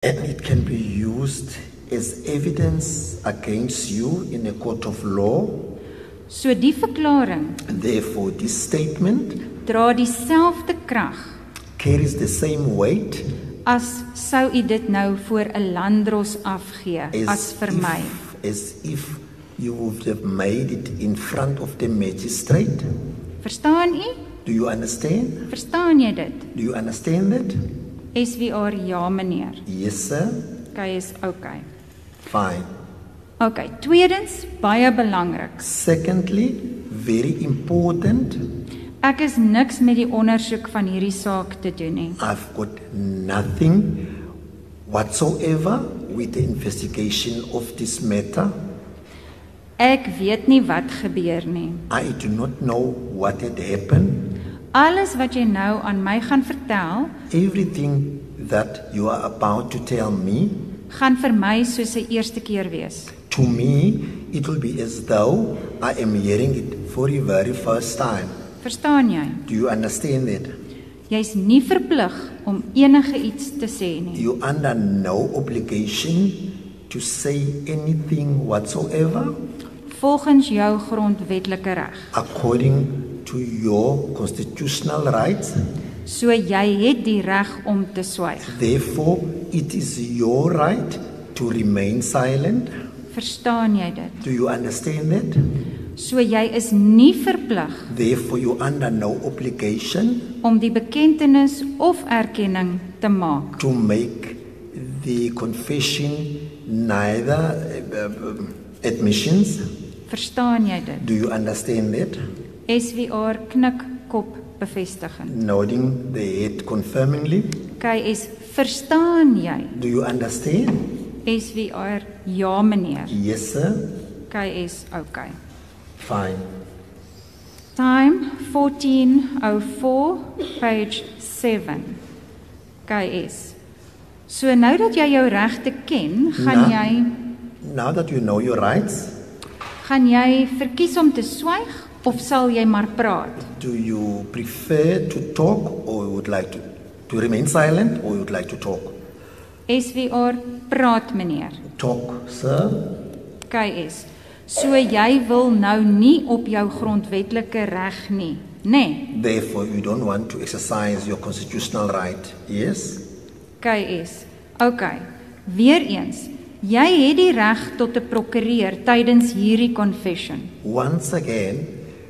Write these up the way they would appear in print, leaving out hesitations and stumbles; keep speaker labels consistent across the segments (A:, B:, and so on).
A: and it can be used as evidence against you in a court of law.
B: So die verklaring
A: Therefore, this statement
B: dra dieselfde krag
A: carries the same weight
B: as sou u dit nou voor 'n landdros afgee as vir my.
A: as if you would have made it in front of the magistrate.
B: Verstaan u?
A: Do you understand?
B: Verstaan jy dit?
A: Do you understand that?
B: SVR ja meneer.
A: Yes, sir.
B: Okay, is okay.
A: Fine.
B: Okay, tweedens baie belangrik.
A: Secondly, very important,
B: Ek is niks met die ondersoek van hierdie saak te doen nie.
A: I've got nothing whatsoever with the investigation of this matter.
B: Ek weet nie wat gebeur nie.
A: I do not know what had happened.
B: Alles wat jy nou aan my gaan vertel,
A: Everything that you are about to tell me,
B: gaan vir my soos 'n eerste keer wees.
A: to me, it will be as though I am hearing it for the very first time.
B: Verstaan jy?
A: Do you understand that?
B: Jy's nie verplig om enige iets te sê nie.
A: You under no obligation to say anything whatsoever
B: Volgens jou grondwetlike reg.
A: according to your constitutional rights.
B: So jy het die reg om te swyg.
A: Therefore, it is your right to remain silent.
B: Verstaan jy dit?
A: Do you understand that?
B: So jy is nie verplig
A: Therefore, you under no obligation
B: om die bekentenis of erkenning te maak.
A: to make the confession neither admissions.
B: Verstaan jy dit?
A: Do you understand that?
B: SVR knik kop bevestigend.
A: Nodding the head confirmingly.
B: KS, verstaan jy?
A: Do you understand?
B: SVR ja meneer.
A: Yes, sir.
B: KS, okay.
A: Fine.
B: Time 14:04, page 7. KS. So nou dat jy jou regte ken,
A: Now that you know your rights,
B: gaan jy verkies om te swyg of sal jy maar praat?
A: do you prefer to talk or you would like to remain silent or you would like to talk?
B: SVR praat meneer.
A: Talk, sir.
B: KS. So jy wil nou nie op jou grondwetlike reg nie, nê?
A: Therefore, you don't want to exercise your constitutional right. Yes?
B: KS. Okay. Weereens, jy het die reg tot 'n prokureur tydens hierdie confession.
A: Once again,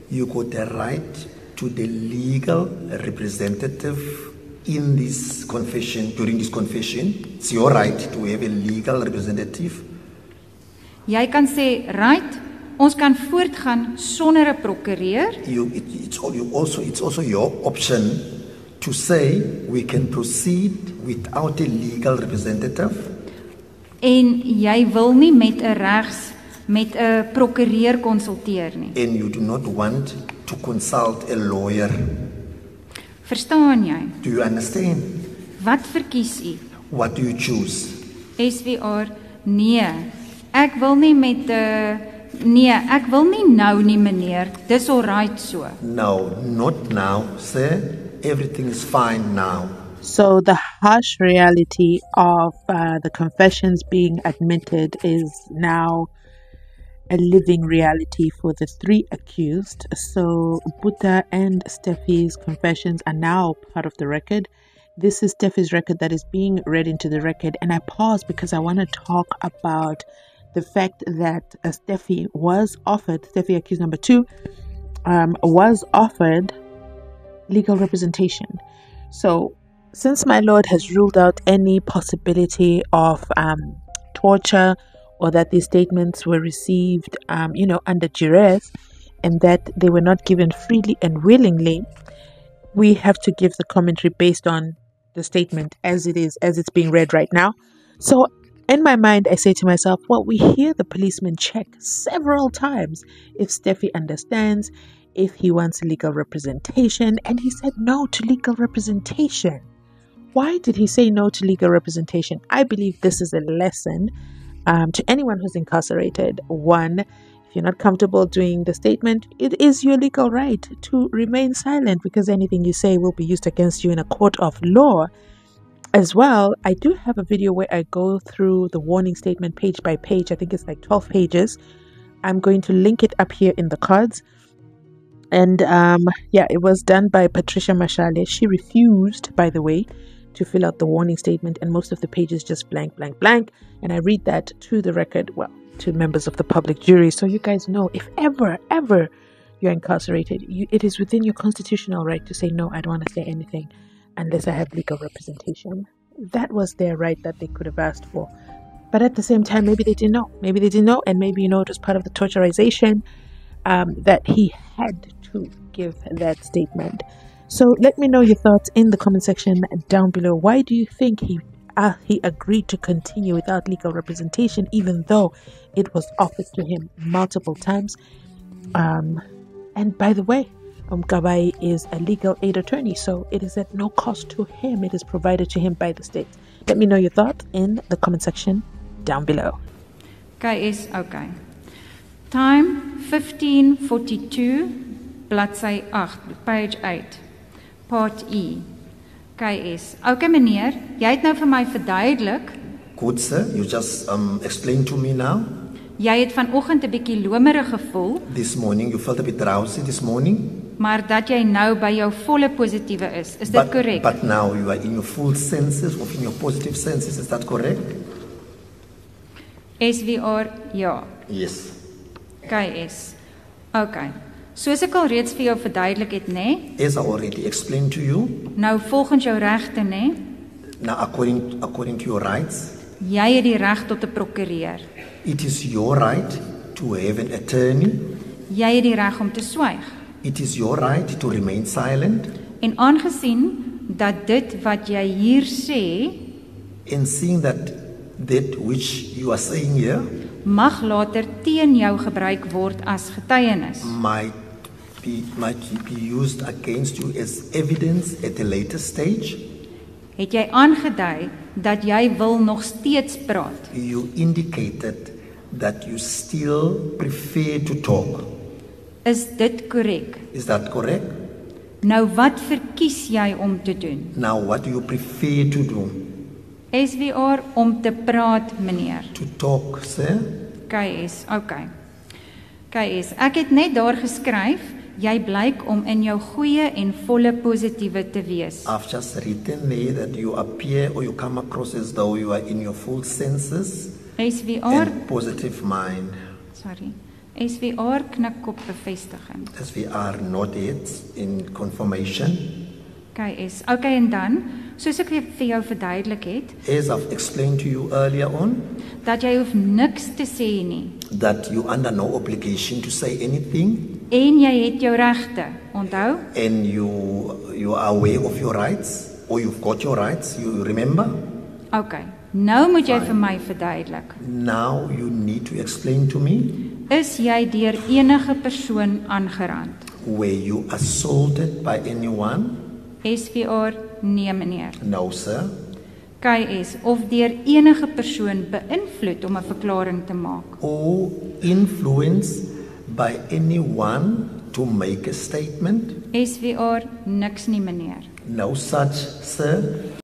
A: you got the right to the legal representative in this confession, during this confession. It's your right to have a legal representative.
B: Jy kan sê, "Right, ons kan voortgaan sonder 'n prokureur."
A: It's also your option to say we can proceed without a legal representative.
B: En jy wil nie met 'n prokureur konsulteer nie.
A: And you do not want to consult a lawyer.
B: Verstaan jy?
A: Do you understand?
B: Wat verkies u?
A: What do you choose?
B: SVR, nee. Ek wil nie ek wil nie nou nie meneer. Dis alright so.
A: No, not now, sir. Everything is fine now.
C: So the harsh reality of the confessions being admitted is now a living reality for the three accused. So Buta and Steffi's confessions are now part of the record. This is Steffi's record that is being read into the record. And I pause because I want to talk about the fact that Steffi accused number 2, was offered legal representation. So since my lord has ruled out any possibility of torture or that these statements were received, under duress and that they were not given freely and willingly, we have to give the commentary based on the statement as it's being read right now. So in my mind, I say to myself, well, we hear the policeman check several times if Steffi understands, if he wants legal representation, and he said no to legal representation. Why did he say no to legal representation? I believe this is a lesson to anyone who's incarcerated. One, if you're not comfortable doing the statement, it is your legal right to remain silent because anything you say will be used against you in a court of law. As well, I do have a video where I go through the warning statement page by page. I think it's like 12 pages. I'm going to link it up here in the cards. And yeah, it was done by Patricia Mashale. She refused, by the way, to fill out the warning statement, and most of the pages just blank, blank, blank. And I read that to the record, well, to members of the public jury. So you guys know, if ever you're incarcerated, it is within your constitutional right to say, no, I don't want to say anything unless I have legal representation. That was their right that they could have asked for. But at the same time, maybe they didn't know. Maybe they didn't know, and maybe, it was part of the torturization that he had to give that statement. So let me know your thoughts in the comment section down below. Why do you think he agreed to continue without legal representation, even though it was offered to him multiple times? And by the way, Kabai is a legal aid attorney, so it is at no cost to him. It is provided to him by the state. Let me know your thoughts in the comment section down below.
B: KS, okay. Time 1542, bladsy 8, page 8, part E. KS. Okay meneer, jy het nou vir my verduidelik.
A: Good, sir. You just explained to me now.
B: Jy het vanoggend 'n bietjie lomerig gevoel.
A: This morning, you felt a bit drowsy this morning.
B: Maar dat jy nou by jou volle positiewe is dit korrek?
A: But now you are in your full senses, of in your positive senses, is that correct?
B: SVR, ja.
A: Yes.
B: KS. Okay. Soos ek al reeds vir jou verduidelik het, nê?
A: As I already explained to you,
B: Nou volgens jou regte, nê?
A: now according to your rights,
B: Jy het die reg tot 'n prokureur.
A: it is your right to have an attorney.
B: Jy het die reg om te swyg.
A: It is your right to remain silent.
B: En aangesien dat dit wat jy hier sê
A: And seeing that which you are saying here
B: mag later teen jou gebruik word as getuienis.
A: might be used against you as evidence at a later stage,
B: Het jy aangedui dat jy wil nog steeds praat?
A: you indicated that you still prefer to talk.
B: Is dit korrek?
A: Is that correct?
B: Nou wat verkies jy om te doen?
A: Now, what do you prefer to do?
B: SVR om te praat, meneer.
A: To talk, sir?
B: KS, okay. KS, ek het net daar geskryf, jy blyk om in jou goeie en volle positiewe te wees.
A: I've just written there that you appear or you come across as though you are in your full senses
B: SVR,
A: and positive mind.
B: sorry. SVR knikkop bevestiging.
A: As we are not yet in confirmation.
B: KS, okay, en dan, soos ek vir jou verduidelik het,
A: As I've explained to you earlier on,
B: dat jy hoef niks te sê nie.
A: that you under no obligation to say anything,
B: En jy het jou regte, onthou?
A: and you are aware of your rights, or you've got your rights, you remember?
B: Okay, nou moet jy vir my verduidelik.
A: Now you need to explain to me,
B: Is jy deur enige persoon aangerand?
A: were you assaulted by anyone?
B: SVR, nee meneer.
A: No, sir.
B: KS, of deur enige persoon beïnvloed om 'n verklaring te maak?
A: Or influenced by anyone to make a statement?
B: SVR, niks nie meneer.
A: No such, sir.